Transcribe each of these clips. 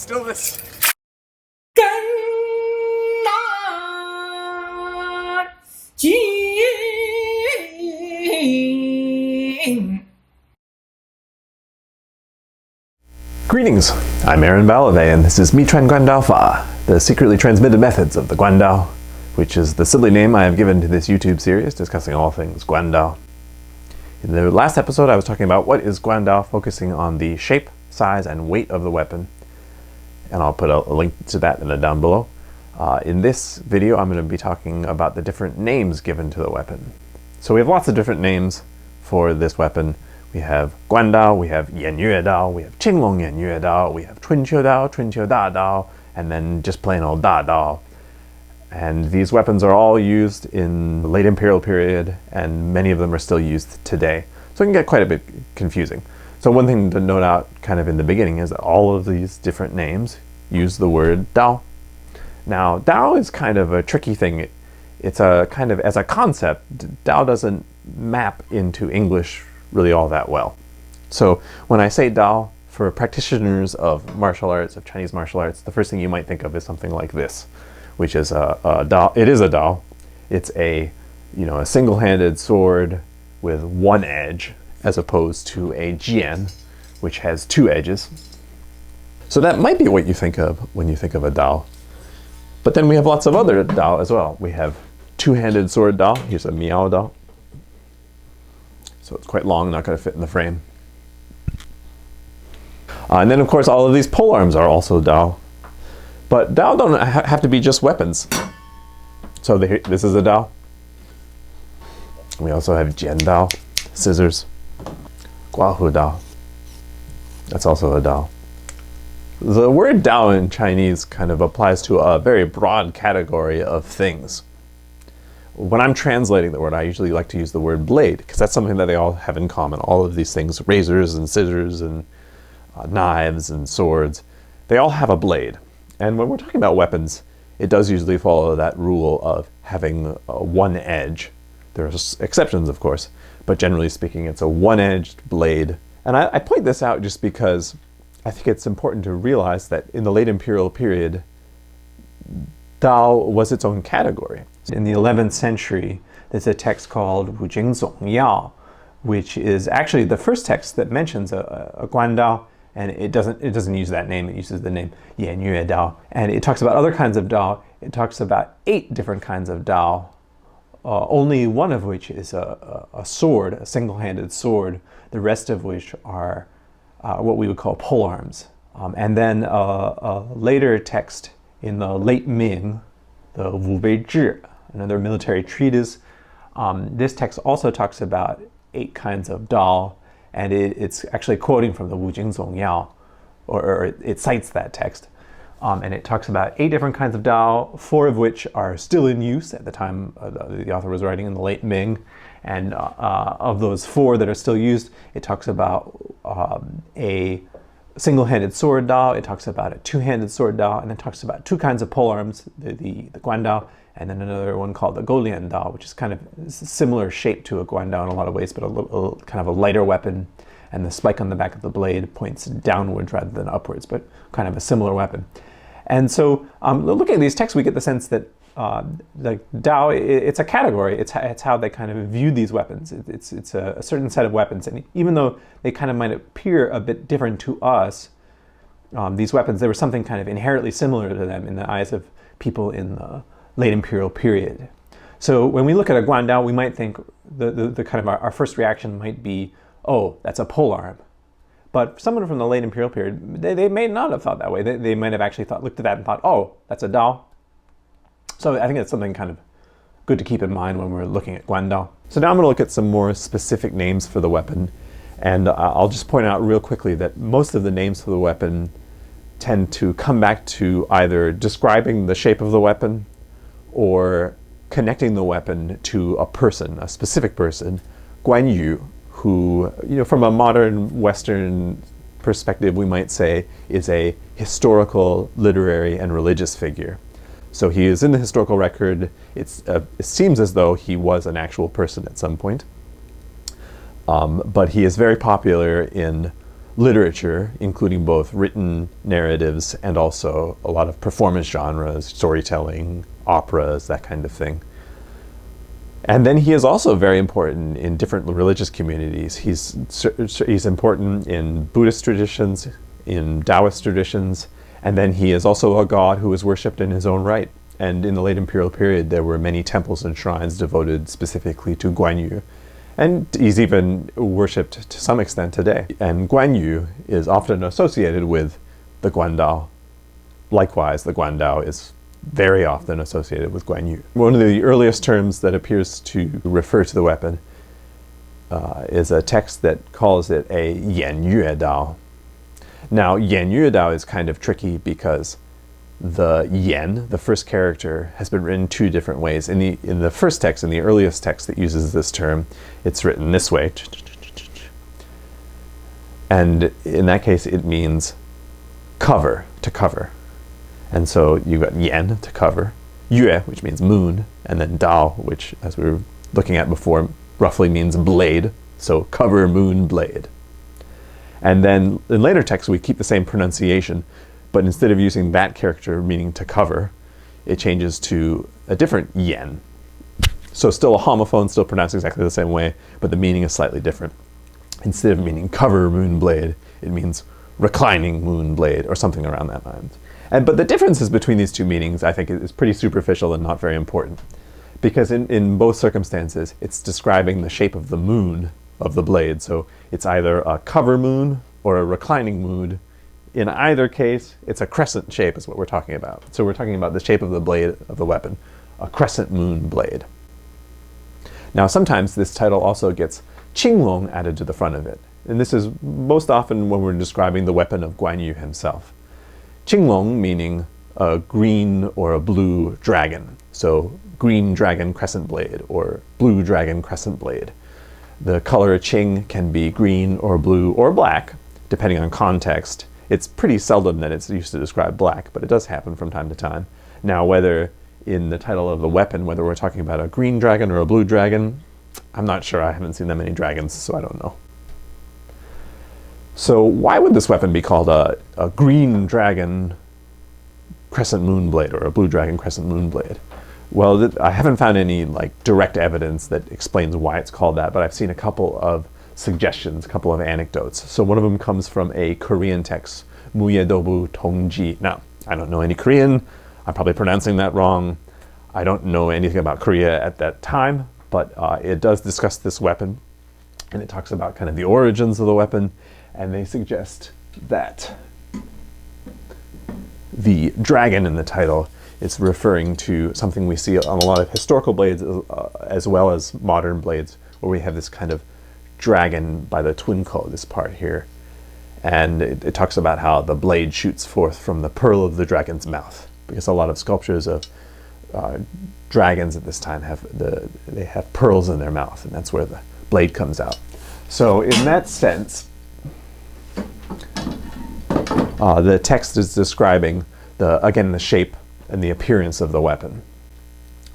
still this. Greetings, I'm Aaron Balave, and this is Mitran Guandao Fa, the secretly transmitted methods of the Guandao, which is the silly name I have given to this YouTube series discussing all things Guandao. In the last episode I was talking about what is Guandao, focusing on the shape, size, and weight of the weapon, and I'll put a link to that down below. In this video I'm going to be talking about the different names given to the weapon. So we have lots of different names for this weapon. We have Guandao, we have yanyuedao, we have qinglong yanyuedao, we have chunqiudao, chunqiudadao, and then just plain old dadao. And these weapons are all used in the late imperial period, and many of them are still used today. So it can get quite a bit confusing. So one thing to note out kind of in the beginning is that all of these different names use the word dao. Now, dao is kind of a tricky thing. It's a kind of, as a concept, dao doesn't map into English really all that well. So when I say dao, for practitioners of martial arts, of Chinese martial arts, the first thing you might think of is something like this, which is a dao. It is a dao. It's a single-handed sword with one edge, as opposed to a jian, which has two edges. So that might be what you think of when you think of a dao. But then we have lots of other dao as well. We have two-handed sword dao. Here's a miao dao. So it's quite long, not going to fit in the frame. And then of course all of these polearms are also dao. But dao don't have to be just weapons. So this is a dao. We also have jiandao, scissors. Guahudao. That's also a dao. The word dao in Chinese kind of applies to a very broad category of things. When I'm translating the word, I usually like to use the word blade, because that's something that they all have in common. All of these things, razors and scissors and knives and swords, they all have a blade. And when we're talking about weapons, it does usually follow that rule of having one edge. There are exceptions, of course, but generally speaking, it's a one-edged blade. And I point this out just because I think it's important to realize that in the late imperial period, dao was its own category. In the 11th century, there's a text called Yao, which is actually the first text that mentions a Guandao, and it doesn't use that name. It uses the name yanyuedao, and it talks about other kinds of dao. It talks about 8 different kinds of dao, only one of which is a sword, a single-handed sword. The rest of which are what we would call polearms. And then a later text in the late Ming, the Wubei, another military treatise. This text also talks about 8 kinds of dao, and it's actually quoting from the Yao, or it cites that text. And it talks about 8 different kinds of dao, 4 of which are still in use at the time the author was writing in the late Ming. And of those 4 that are still used, it talks about a single-handed sword dao, it talks about a two-handed sword dao, and it talks about 2 kinds of polearms, the Guandao, and then another one called the dao, which is kind of similar shape to a Guandao in a lot of ways, but a kind of a lighter weapon, and the spike on the back of the blade points downwards rather than upwards, but kind of a similar weapon. And so looking at these texts, we get the sense that the dao, it's a category. It's how they kind of view these weapons. It's a certain set of weapons, and even though they kind of might appear a bit different to us, these weapons, there was something kind of inherently similar to them in the eyes of people in the late imperial period. So when we look at a Guandao, we might think the kind of our first reaction might be, oh, that's a polearm. But someone from the late imperial period, they may not have thought that way. They might have actually looked at that and thought, oh, that's a dao. So I think it's something kind of good to keep in mind when we're looking at Guandao. So now I'm going to look at some more specific names for the weapon. And I'll just point out real quickly that most of the names for the weapon tend to come back to either describing the shape of the weapon or connecting the weapon to a person, a specific person. Kuan Yu, who, from a modern Western perspective, we might say is a historical, literary, and religious figure. So he is in the historical record. It seems as though he was an actual person at some point. But he is very popular in literature, including both written narratives and also a lot of performance genres, storytelling, operas, that kind of thing. And then he is also very important in different religious communities. He's important in Buddhist traditions, in Taoist traditions, and then he is also a god who is worshipped in his own right. And in the late imperial period, there were many temples and shrines devoted specifically to Kuan Yu. And he's even worshipped to some extent today. And Kuan Yu is often associated with the Guandao. Likewise, the Guandao is very often associated with Kuan Yu. One of the earliest terms that appears to refer to the weapon is a text that calls it a yanyuedao. Now, yanyuedao is kind of tricky because the yen, the first character, has been written two different ways. In the first text, in the earliest text that uses this term, it's written this way. And in that case, it means cover, to cover. And so you've got yen, to cover, yue, which means moon, and then dao, which, as we were looking at before, roughly means blade. So cover, moon, blade. And then in later texts, we keep the same pronunciation, but instead of using that character meaning to cover, it changes to a different yen. So still a homophone, still pronounced exactly the same way, but the meaning is slightly different. Instead of meaning cover moon blade, it means reclining moon blade, or something around that line. But the differences between these two meanings, I think, is pretty superficial and not very important. Because in both circumstances, it's describing the shape of the moon of the blade. So it's either a cover moon or a reclining moon. In either case, it's a crescent shape is what we're talking about. So we're talking about the shape of the blade of the weapon, a crescent moon blade. Now sometimes this title also gets qinglong added to the front of it. And this is most often when we're describing the weapon of Kuan Yu himself. Qinglong meaning a green or a blue dragon. So green dragon crescent blade or blue dragon crescent blade. The color qing can be green or blue or black, depending on context. It's pretty seldom that it's used to describe black, but it does happen from time to time. Now, whether in the title of the weapon, whether we're talking about a green dragon or a blue dragon, I'm not sure. I haven't seen that many dragons, so I don't know. So why would this weapon be called a green dragon crescent moon blade or a blue dragon crescent moon blade? Well, I haven't found any direct evidence that explains why it's called that, but I've seen a couple of suggestions, a couple of anecdotes. So one of them comes from a Korean text, 무예도부 동지. Now, I don't know any Korean. I'm probably pronouncing that wrong. I don't know anything about Korea at that time, but it does discuss this weapon, and it talks about kind of the origins of the weapon, and they suggest that the dragon in the title is referring to something we see on a lot of historical blades as well as modern blades, where we have this kind of dragon by the twinko, this part here. And it talks about how the blade shoots forth from the pearl of the dragon's mouth, because a lot of sculptures of dragons at this time have pearls in their mouth, and that's where the blade comes out. So in that sense, the text is describing the shape and the appearance of the weapon.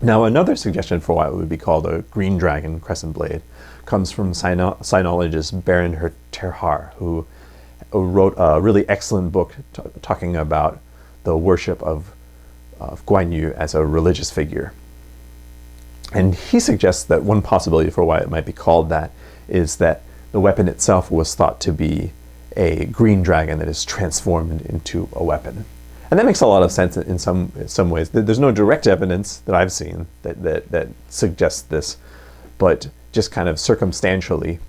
Now, another suggestion for why it would be called a green dragon crescent blade comes from sinologist Baron Terhar, who wrote a really excellent book talking about the worship of Kuan Yu as a religious figure. And he suggests that one possibility for why it might be called that is that the weapon itself was thought to be a green dragon that is transformed into a weapon. And that makes a lot of sense in some ways. There's no direct evidence that I've seen that suggests this, but just kind of circumstantially,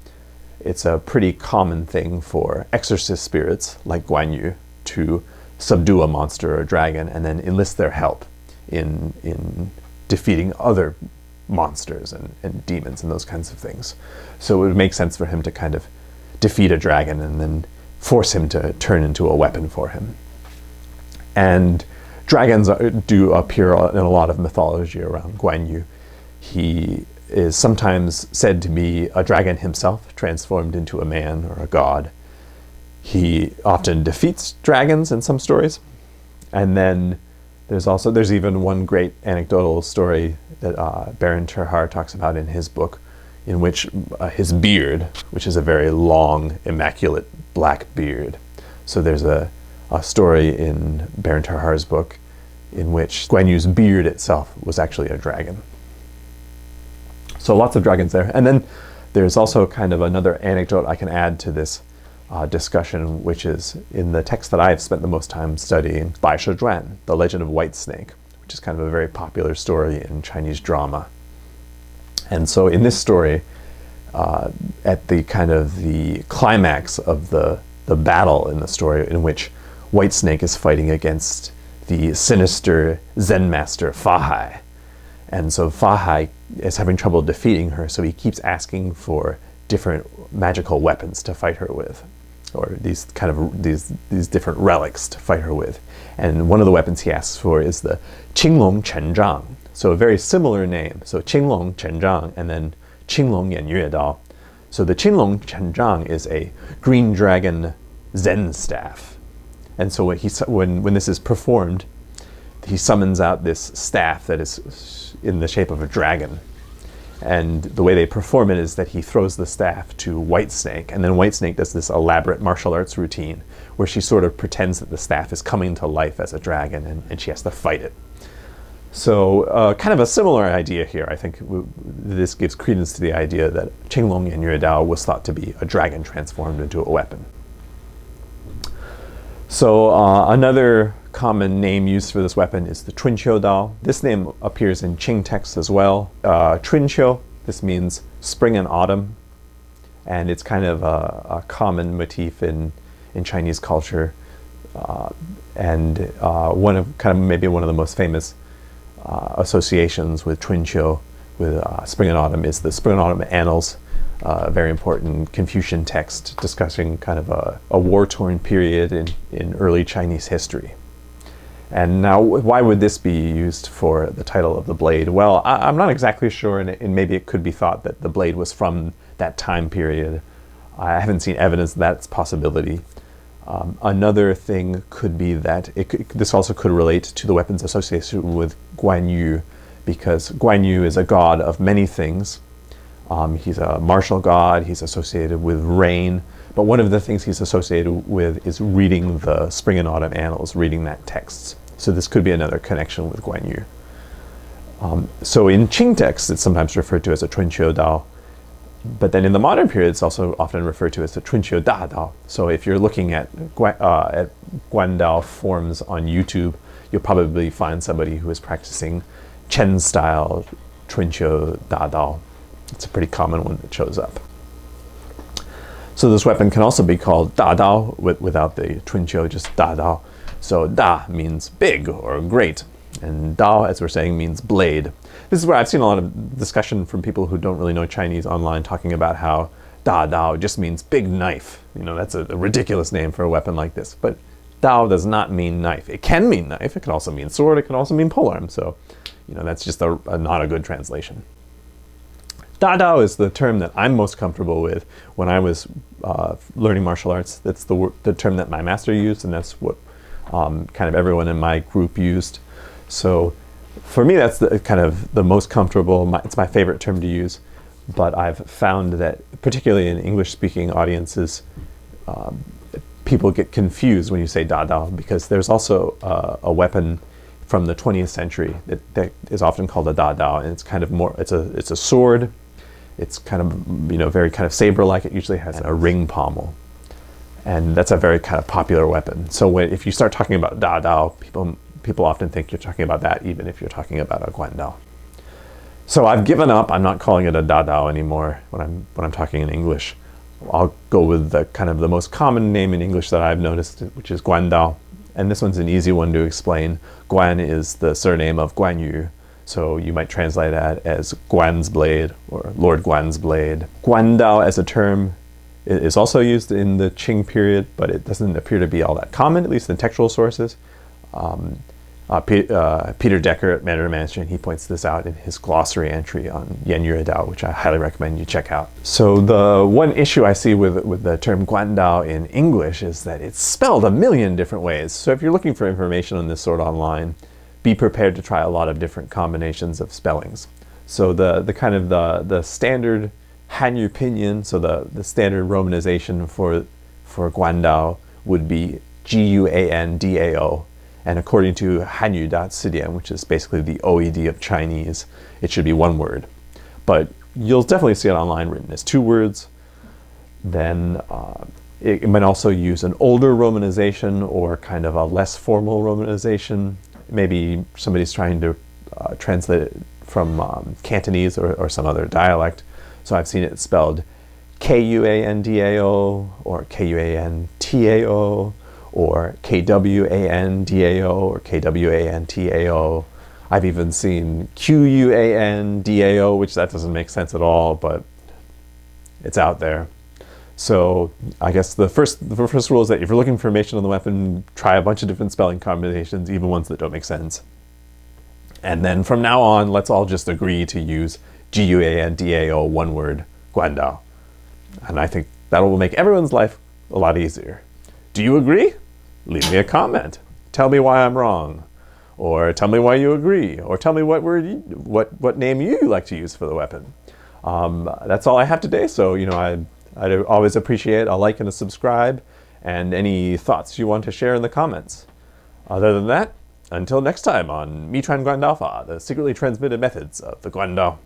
it's a pretty common thing for exorcist spirits like Kuan Yu to subdue a monster or a dragon and then enlist their help in defeating other monsters and demons and those kinds of things. So it would make sense for him to kind of defeat a dragon and then force him to turn into a weapon for him. And dragons do appear in a lot of mythology around Kuan Yu. He is sometimes said to be a dragon himself, transformed into a man or a god. He often defeats dragons in some stories. And then there's even one great anecdotal story that Baron Terhar talks about in his book. in which his beard, which is a very long, immaculate black beard. So there's a story in Baron Tarhar's book in which Guan Yu's beard itself was actually a dragon. So lots of dragons there. And then there's also kind of another anecdote I can add to this discussion, which is in the text that I've spent the most time studying, Bai Shi Zhuan, The Legend of White Snake, which is kind of a very popular story in Chinese drama. And so in this story, at the kind of the climax of the battle in the story, in which White Snake is fighting against the sinister Zen master Fa Hai. And so Fa Hai is having trouble defeating her, so he keeps asking for different magical weapons to fight her with, or these different relics to fight her with. And one of the weapons he asks for is the qinglong chenzhang. So a very similar name. So qinglong chenzhang and then qinglong yanyuedao. So the qinglong chenzhang is a green dragon Zen staff. And so when this is performed, he summons out this staff that is in the shape of a dragon. And the way they perform it is that he throws the staff to White Snake, and then White Snake does this elaborate martial arts routine where she sort of pretends that the staff is coming to life as a dragon, and she has to fight it. So kind of a similar idea here. I think this gives credence to the idea that qinglong yanyuedao was thought to be a dragon transformed into a weapon. So another common name used for this weapon is the chunqiudao. This name appears in Qing texts as well. Chunqiu, this means spring and autumn, and it's kind of a common motif in Chinese culture, and maybe one of the most famous associations with Chunqiu, with spring and autumn, is the Spring and Autumn Annals, a very important Confucian text discussing kind of a war-torn period in early Chinese history. And now, why would this be used for the title of the blade? Well, I'm not exactly sure, and maybe it could be thought that the blade was from that time period. I haven't seen evidence of that's possibility. Another thing could be that this also could relate to the weapons associated with Guan Yu, because Guan Yu is a god of many things. He's a martial god, he's associated with rain, but one of the things he's associated with is reading the Spring and Autumn Annals, reading that text. So this could be another connection with Guan Yu. So in Qing texts, it's sometimes referred to as a chunqiudao, but then in the modern period, it's also often referred to as the chunqiudadao. So if you're looking at Guandao forms on YouTube, you'll probably find somebody who is practicing Chen-style chunqiudadao. It's a pretty common one that shows up. So this weapon can also be called dadao without the chunqiu, just dadao. So da means big or great, and dao, as we're saying, means blade. This is where I've seen a lot of discussion from people who don't really know Chinese online talking about how dadao just means big knife. You know, that's a ridiculous name for a weapon like this. But dao does not mean knife. It can mean knife. It can also mean sword. It can also mean polearm. So, you know, that's just not a good translation. Dadao is the term that I'm most comfortable with when I was learning martial arts. That's the term that my master used, and that's what kind of everyone in my group used. So for me, that's the most comfortable. It's my favorite term to use. But I've found that, particularly in English-speaking audiences, people get confused when you say dadao, because there's also a weapon from the 20th century that is often called a dadao, and it's kind of more. It's a sword. It's kind of, you know, very kind of saber-like. It usually has a ring pommel, and that's a very kind of popular weapon. So if you start talking about dadao, people often think you're talking about that, even if you're talking about a Guandao. So I've given up. I'm not calling it a dadao anymore when I'm talking in English. I'll go with the kind of the most common name in English that I've noticed, which is Guandao, and this one's an easy one to explain. Guan is the surname of Guan Yu. So you might translate that as Guan's blade or Lord Guan's blade. Guandao as a term is also used in the Qing period, but it doesn't appear to be all that common, at least in textual sources. Peter Decker at Mandarin Mansion, he points this out in his glossary entry on yanyuedao, which I highly recommend you check out. So the one issue I see with the term Guandao in English is that it's spelled a million different ways. So if you're looking for information on this sort online, be prepared to try a lot of different combinations of spellings. So the standard Hanyu pinyin, so the standard romanization for Guandao would be Guandao. And according to Hanyuda, which is basically the OED of Chinese, it should be one word. But you'll definitely see it online written as two words. Then it might also use an older romanization or kind of a less formal romanization. Maybe somebody's trying to translate it from Cantonese or some other dialect. So I've seen it spelled Kuandao or Kuantao or Kwandao or Kwantao. I've even seen Quandao, which that doesn't make sense at all, but it's out there. So I guess the first rule is that if you're looking for information on the weapon, try a bunch of different spelling combinations, even ones that don't make sense. And then from now on, let's all just agree to use Guandao, one word, Guandao. And I think that will make everyone's life a lot easier. Do you agree? Leave me a comment. Tell me why I'm wrong. Or tell me why you agree. Or tell me what name you like to use for the weapon. That's all I have today. So, I'd always appreciate a like and a subscribe, and any thoughts you want to share in the comments. Other than that, until next time on Guandao, the secretly transmitted methods of the Guandao.